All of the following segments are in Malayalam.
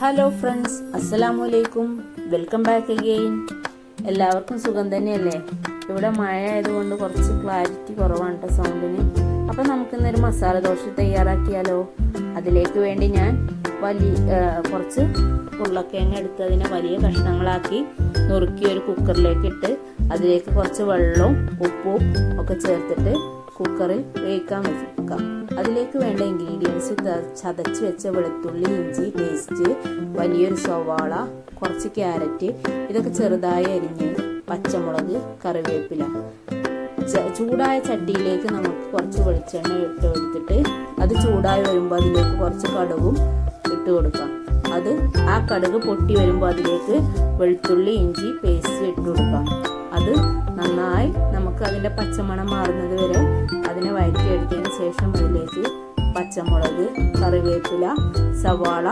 ഹലോ ഫ്രണ്ട്സ്, അസ്സലാമലൈക്കും. Welcome back again. എല്ലാവർക്കും സുഖം തന്നെയല്ലേ? ഇവിടെ മഴ ആയതുകൊണ്ട് കുറച്ച് ക്ലാരിറ്റി കുറവാണ് കേട്ടോ സൗണ്ടിന്. അപ്പം നമുക്കിന്നൊരു മസാല ദോശ തയ്യാറാക്കിയാലോ? അതിലേക്ക് വേണ്ടി ഞാൻ കുറച്ച് ഉരുളക്കിഴങ്ങ് എടുത്ത് അതിനെ വലിയ കഷ്ണങ്ങളാക്കി നുറുക്കി ഒരു കുക്കറിലേക്ക് ഇട്ട് അതിലേക്ക് കുറച്ച് വെള്ളവും ഉപ്പും ഒക്കെ ചേർത്തിട്ട് കുക്കറിൽ വേവിക്കാൻ വെക്കാം. അതിലേക്ക് വേണ്ട ഇൻഗ്രീഡിയൻസ് ചതച്ച് വെച്ച വെളുത്തുള്ളി, ഇഞ്ചി പേസ്റ്റ്, വലിയൊരു സവാള, കുറച്ച് ക്യാരറ്റ്, ഇതൊക്കെ ചെറുതായി അരിഞ്ഞ്, പച്ചമുളക്, കറിവേപ്പില. ചൂടായ ചട്ടിയിലേക്ക് നമുക്ക് കുറച്ച് വെളിച്ചെണ്ണ ഇട്ട് കൊടുത്തിട്ട് അത് ചൂടായി വരുമ്പോൾ അതിലേക്ക് കുറച്ച് കടുകും ഇട്ട് കൊടുക്കാം. ആ കടുക് പൊട്ടി വരുമ്പോൾ അതിലേക്ക് വെളുത്തുള്ളി, ഇഞ്ചി പേസ്റ്റ് ഇട്ട് കൊടുക്കാം. അത് നന്നായി നമുക്ക് അതിൻ്റെ പച്ചമണം മാറുന്നത് വരെ അതിനെ വഴറ്റിയെടുത്തതിന് ശേഷം അതിലേക്ക് പച്ചമുളക്, കറിവേപ്പില, സവാള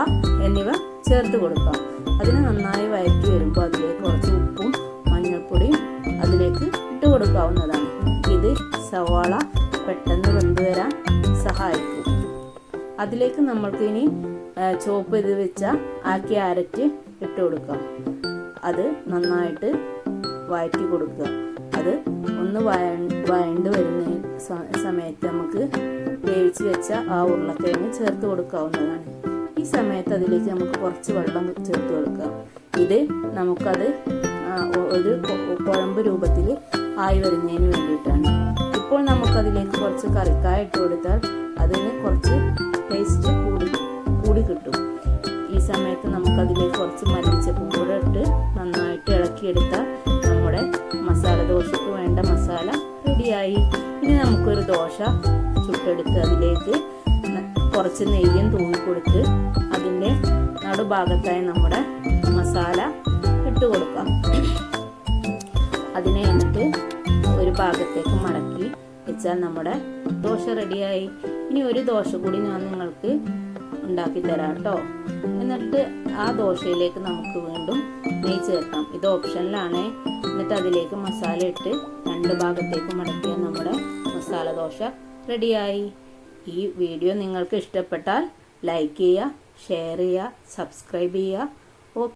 എന്നിവ ചേർത്ത് കൊടുക്കാം. അതിനെ നന്നായി വഴറ്റി വരുമ്പോൾ അതിലേക്ക് കുറച്ച് ഉപ്പും മഞ്ഞൾപ്പൊടിയും അതിലേക്ക് ഇട്ട് കൊടുക്കാവുന്നതാണ്. ഇത് സവാള പെട്ടെന്ന് വെന്ത് വരാൻ സഹായിക്കും. അതിലേക്ക് നമ്മൾക്ക് ഇനി ചോപ്പ് ചെയ്ത് വെച്ച ആ ക്യാരറ്റ് ഇട്ട് കൊടുക്കാം. അത് നന്നായിട്ട് വഴറ്റി കൊടുക്കുക. അത് ഒന്ന് വഴണ്ട് വരുന്ന സമയത്ത് നമുക്ക് വേവിച്ച് വെച്ച ആ ഉരുളക്കിഴങ്ങ് ചേർത്ത് കൊടുക്കാവുന്നതാണ്. ഈ സമയത്ത് അതിലേക്ക് നമുക്ക് കുറച്ച് വെള്ളം ചേർത്ത് കൊടുക്കാം. ഇത് നമുക്കത് ഒരു കുഴമ്പ് രൂപത്തിൽ ആയി വരുന്നതിന് വേണ്ടിയിട്ടാണ്. ഇപ്പോൾ നമുക്കതിലേക്ക് കുറച്ച് കറിക്കായ ഇട്ട് കൊടുത്താൽ അതിന് കുറച്ച് ടേസ്റ്റ് കൂടി കിട്ടും. ഈ സമയത്ത് നമുക്കതിലേക്ക് കുറച്ച് മല്ലിച്ചപ്പും കൂടെ ഇട്ട് നന്നായിട്ട് ഇളക്കിയെടുത്താൽ നമ്മുടെ മസാല ദോശയ്ക്ക് വേണ്ട മസാല റെഡിയായി. ഇനി നമുക്കൊരു ദോശ ചുട്ടെടുത്ത് അതിലേക്ക് കുറച്ച് നെയ്യും തൂവി കൊടുത്ത് അതിൻ്റെ നടുഭാഗത്തായി നമ്മുടെ മസാല ഇട്ട് കൊടുക്കാം. അതിനെ എന്നിട്ട് ഒരു ഭാഗത്തേക്ക് മടക്കി വെച്ചാൽ നമ്മുടെ ദോശ റെഡിയായി. ഇനി ഒരു ദോശ കൂടി ഞാൻ നിങ്ങൾക്ക് ഉണ്ടാക്കി തരാം കേട്ടോ. എന്നിട്ട് ആ ദോശയിലേക്ക് നമുക്ക് വീണ്ടും നെയ്യ് ചേർക്കാം. ഇത് ഓപ്ഷനിലാണ്. എന്നിട്ട് അതിലേക്ക് മസാല ഇട്ട് രണ്ട് ഭാഗത്തേക്ക് മടക്കിയാൽ നമ്മുടെ മസാല ദോശ റെഡിയായി. ഈ വീഡിയോ നിങ്ങൾക്ക് ഇഷ്ടപ്പെട്ടാൽ ലൈക്ക് ചെയ്യുക, ഷെയർ ചെയ്യുക, സബ്സ്ക്രൈബ് ചെയ്യുക.